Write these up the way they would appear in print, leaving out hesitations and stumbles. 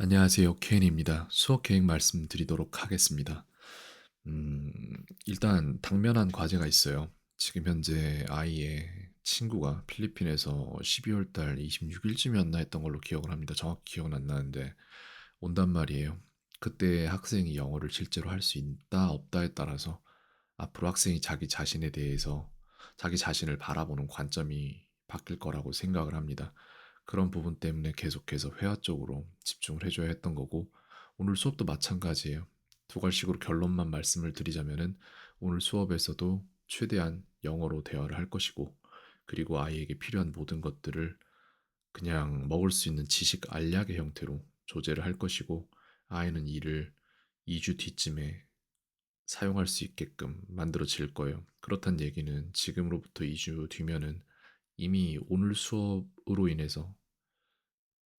안녕하세요. 케인입니다. 수업 계획 말씀드리도록 하겠습니다. 음, 일단 당면한 과제가 있어요. 지금 현재 아이의 친구가 필리핀에서 12월 달 26일쯤이었나 했던 걸로 기억을 합니다. 정확히 기억은 안 나는데 온단 말이에요. 그때 학생이 영어를 실제로 할 수 있다 없다에 따라서 앞으로 학생이 자기 자신에 대해서 자기 자신을 바라보는 관점이 바뀔 거라고 생각을 합니다. 그런 부분 때문에 계속해서 회화 쪽으로 집중을 해줘야 했던 거고, 오늘 수업도 마찬가지예요. 두 갈식으로 결론만 말씀을 드리자면은 오늘 수업에서도 최대한 영어로 대화를 할 것이고, 그리고 아이에게 필요한 모든 것들을 그냥 먹을 수 있는 지식 알약의 형태로 조제를 할 것이고, 아이는 이를 2주 뒤쯤에 사용할 수 있게끔 만들어질 거예요. 그렇단 얘기는 지금으로부터 2주 뒤면은 이미 오늘 수업으로 인해서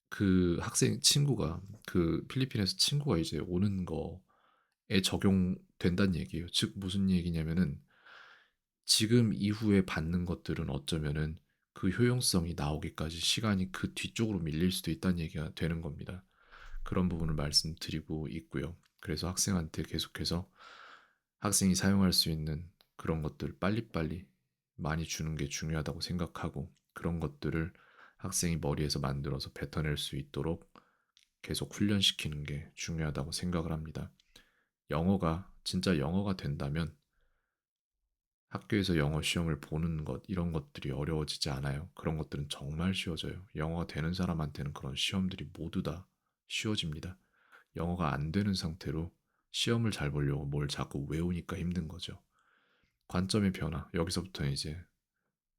그 학생 친구가 그 필리핀에서 친구가 이제 오는 거에 적용된다는 얘기예요. 즉 무슨 얘기냐면은 지금 이후에 받는 것들은 어쩌면은 그 효용성이 나오기까지 시간이 그 뒤쪽으로 밀릴 수도 있다는 얘기가 되는 겁니다. 그런 부분을 말씀드리고 있고요. 그래서 학생한테 계속해서 학생이 사용할 수 있는 그런 것들 빨리빨리 많이 주는 게 중요하다고 생각하고 그런 것들을 학생이 머리에서 만들어서 뱉어낼 수 있도록 계속 훈련시키는 게 중요하다고 생각을 합니다. 영어가 진짜 영어가 된다면 학교에서 영어 시험을 보는 것 이런 것들이 어려워지지 않아요. 그런 것들은 정말 쉬워져요. 영어가 되는 사람한테는 그런 시험들이 모두 다 쉬워집니다. 영어가 안 되는 상태로 시험을 잘 보려고 뭘 자꾸 외우니까 힘든 거죠. 관점의 변화. 여기서부터 이제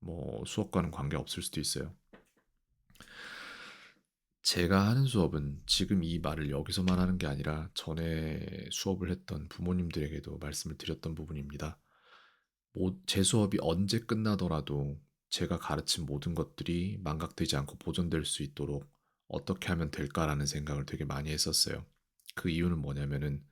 뭐 수업과는 관계 없을 수도 있어요. 제가 하는 수업은 지금 이 말을 여기서만 하는 게 아니라 전에 수업을 했던 부모님들에게도 말씀을 드렸던 부분입니다. 제 수업이 언제 끝나더라도 제가 가르친 모든 것들이 망각되지 않고 보존될 수 있도록 어떻게 하면 될까라는 생각을 되게 많이 했었어요. 그 이유는 뭐냐면은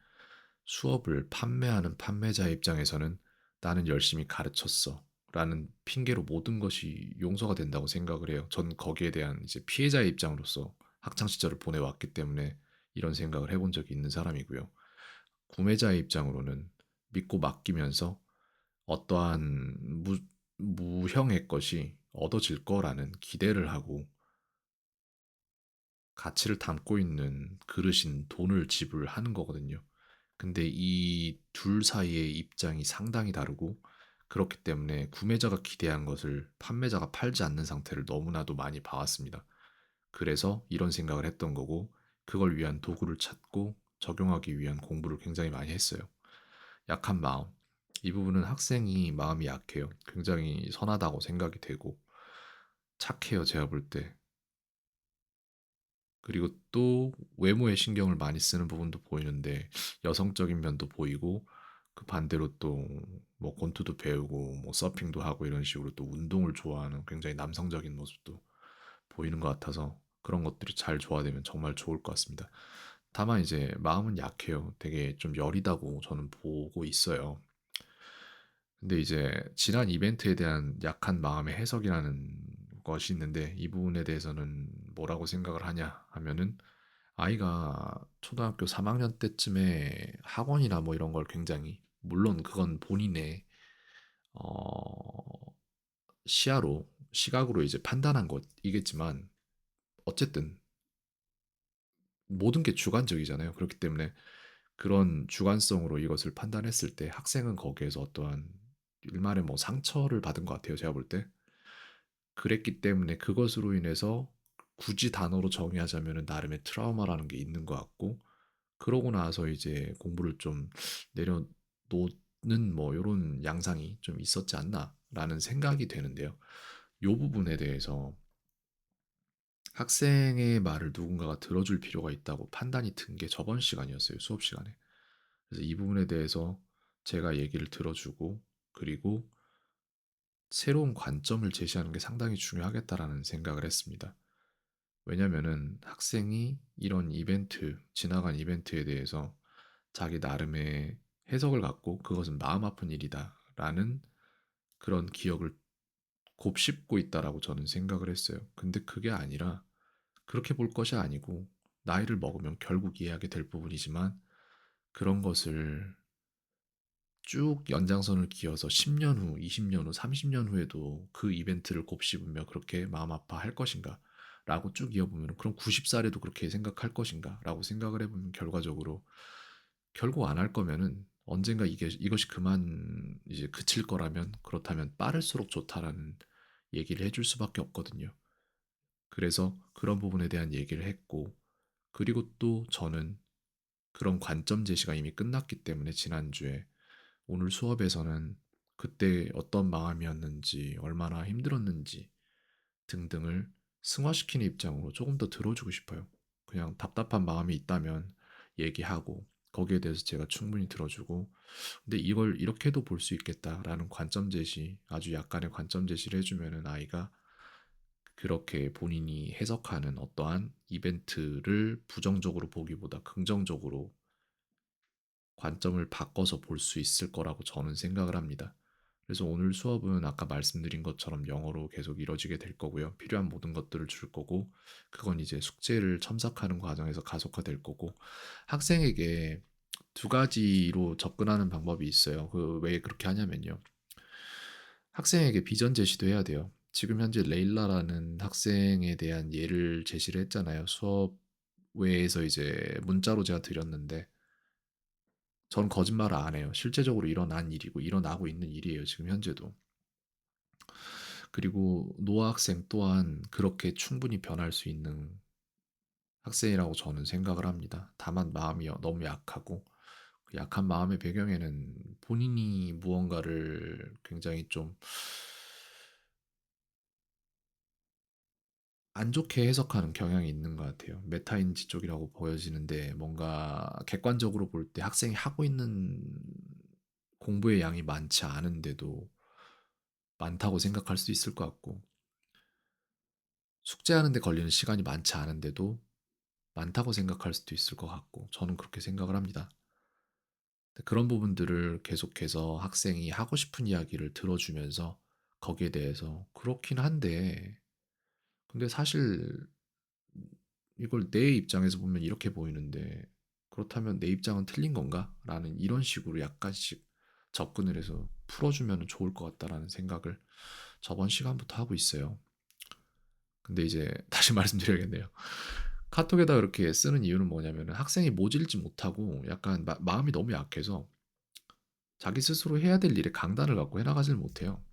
수업을 판매하는 판매자 입장에서는 나는 열심히 가르쳤어. 라는 핑계로 모든 것이 용서가 된다고 생각을 해요. 전 거기에 대한 이제 피해자의 입장으로서 학창 시절을 보내왔기 때문에 이런 생각을 해본 적이 있는 사람이고요. 구매자의 입장으로는 믿고 맡기면서 어떠한 무형의 것이 얻어질 거라는 기대를 하고 가치를 담고 있는 그릇인 돈을 지불하는 거거든요. 근데 이 둘 사이의 입장이 상당히 다르고 그렇기 때문에 구매자가 기대한 것을 판매자가 팔지 않는 상태를 너무나도 많이 봐왔습니다. 그래서 이런 생각을 했던 거고 그걸 위한 도구를 찾고 적용하기 위한 공부를 굉장히 많이 했어요. 약한 마음. 이 부분은 학생이 마음이 약해요. 굉장히 선하다고 생각이 되고 착해요, 제가 볼 때. 그리고 또 외모에 신경을 많이 쓰는 부분도 보이는데 여성적인 면도 보이고 그 반대로 또 뭐 권투도 배우고 뭐 서핑도 하고 이런 식으로 또 운동을 좋아하는 굉장히 남성적인 모습도 보이는 것 같아서 그런 것들이 잘 조화되면 정말 좋을 것 같습니다. 다만 이제 마음은 약해요. 되게 좀 여리다고 저는 보고 있어요. 근데 이제 지난 이벤트에 대한 약한 마음의 해석이라는 것이 있는데 이 부분에 대해서는 뭐라고 생각을 하냐 하면은 아이가 초등학교 3학년 때쯤에 학원이나 뭐 이런 걸 굉장히 물론 그건 본인의 어, 시야로 시각으로 이제 판단한 것이겠지만 어쨌든 모든 게 주관적이잖아요. 그렇기 때문에 그런 주관성으로 이것을 판단했을 때 학생은 거기에서 어떠한 일말의 뭐 상처를 받은 것 같아요. 제가 볼 때. 그랬기 때문에 그것으로 인해서 굳이 단어로 정의하자면은 나름의 트라우마라는 게 있는 것 같고 그러고 나서 이제 공부를 좀 내려놓는 뭐 요런 양상이 좀 있었지 않나라는 생각이 되는데요. 요 부분에 대해서 학생의 말을 누군가가 들어줄 필요가 있다고 판단이 든 게 저번 시간이었어요. 수업 시간에. 그래서 이 부분에 대해서 제가 얘기를 들어주고 그리고 새로운 관점을 제시하는 게 상당히 중요하겠다라는 생각을 했습니다. 왜냐면은 학생이 이런 이벤트, 지나간 이벤트에 대해서 자기 나름의 해석을 갖고 그것은 마음 아픈 일이다라는 그런 기억을 곱씹고 있다라고 저는 생각을 했어요. 근데 그게 아니라 그렇게 볼 것이 아니고 나이를 먹으면 결국 이해하게 될 부분이지만 그런 것을 쭉 연장선을 기어서 10년 후, 20년 후, 30년 후에도 그 이벤트를 곱씹으며 그렇게 마음 아파할 것인가? 라고 쭉 이어보면 그럼 90살에도 그렇게 생각할 것인가? 라고 생각을 해보면 결과적으로 결국 안 할 거면은 언젠가 이게 이것이 그만 이제 그칠 거라면 그렇다면 빠를수록 좋다라는 얘기를 해줄 수밖에 없거든요. 그래서 그런 부분에 대한 얘기를 했고 그리고 또 저는 그런 관점 제시가 이미 끝났기 때문에 지난주에 오늘 수업에서는 그때 어떤 마음이었는지, 얼마나 힘들었는지 등등을 승화시키는 입장으로 조금 더 들어주고 싶어요. 그냥 답답한 마음이 있다면 얘기하고 거기에 대해서 제가 충분히 들어주고 근데 이걸 이렇게도 볼 수 있겠다라는 관점 제시, 아주 약간의 관점 제시를 해주면은 아이가 그렇게 본인이 해석하는 어떠한 이벤트를 부정적으로 보기보다 긍정적으로 관점을 바꿔서 볼 수 있을 거라고 저는 생각을 합니다. 그래서 오늘 수업은 아까 말씀드린 것처럼 영어로 계속 이뤄지게 될 거고요. 필요한 모든 것들을 줄 거고, 그건 이제 숙제를 첨삭하는 과정에서 가속화될 거고, 학생에게 두 가지로 접근하는 방법이 있어요. 그 왜 그렇게 하냐면요. 학생에게 비전 제시도 해야 돼요. 지금 현재 레일라라는 학생에 대한 예를 제시를 했잖아요. 수업 외에서 이제 문자로 제가 드렸는데, 전 거짓말을 안 해요. 실제적으로 일어난 일이고 일어나고 있는 일이에요. 지금 현재도. 그리고 노아 학생 또한 그렇게 충분히 변할 수 있는 학생이라고 저는 생각을 합니다. 다만 마음이 너무 약하고 그 약한 마음의 배경에는 본인이 무언가를 굉장히 좀 안 좋게 해석하는 경향이 있는 것 같아요. 메타인지 쪽이라고 보여지는데 뭔가 객관적으로 볼 때 학생이 하고 있는 공부의 양이 많지 않은데도 많다고 생각할 수 있을 것 같고 숙제하는 데 걸리는 시간이 많지 않은데도 많다고 생각할 수도 있을 것 같고 저는 그렇게 생각을 합니다. 그런 부분들을 계속해서 학생이 하고 싶은 이야기를 들어주면서 거기에 대해서 그렇긴 한데 근데 사실 이걸 내 입장에서 보면 이렇게 보이는데 그렇다면 내 입장은 틀린 건가? 라는 이런 식으로 약간씩 접근을 해서 풀어주면 좋을 것 같다라는 생각을 저번 시간부터 하고 있어요. 근데 이제 다시 말씀드려야겠네요. 카톡에다 그렇게 쓰는 이유는 뭐냐면 학생이 모질지 못하고 약간 마음이 너무 약해서 자기 스스로 해야 될 일에 강단을 갖고 해나가질 못해요.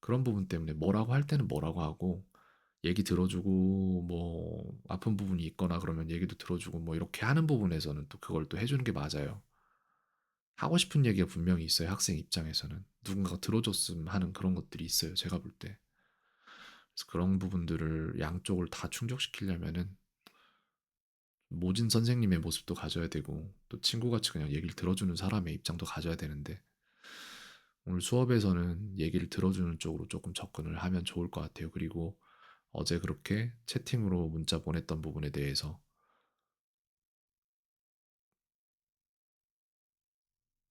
그런 부분 때문에 뭐라고 할 때는 뭐라고 하고 얘기 들어주고 뭐 아픈 부분이 있거나 그러면 얘기도 들어주고 뭐 이렇게 하는 부분에서는 또 그걸 또 해주는 게 맞아요. 하고 싶은 얘기가 분명히 있어요. 학생 입장에서는 누군가가 들어줬음 하는 그런 것들이 있어요. 제가 볼 때. 그래서 그런 부분들을 양쪽을 다 충족시키려면은 모진 선생님의 모습도 가져야 되고 또 친구같이 그냥 얘기를 들어주는 사람의 입장도 가져야 되는데 오늘 수업에서는 얘기를 들어주는 쪽으로 조금 접근을 하면 좋을 것 같아요. 그리고 어제 그렇게 채팅으로 문자 보냈던 부분에 대해서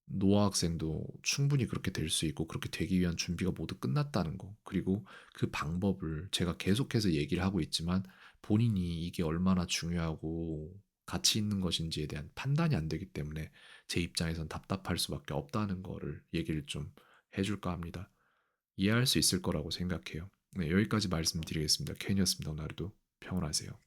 노아 학생도 충분히 그렇게 될 수 있고 그렇게 되기 위한 준비가 모두 끝났다는 거. 그리고 그 방법을 제가 계속해서 얘기를 하고 있지만 본인이 이게 얼마나 중요하고 가치 있는 것인지에 대한 판단이 안 되기 때문에 제 입장에선 답답할 수밖에 없다는 거를 얘기를 좀 해줄까 합니다. 이해할 수 있을 거라고 생각해요. 네, 여기까지 말씀드리겠습니다. 켄이었습니다. 오늘도 평온하세요.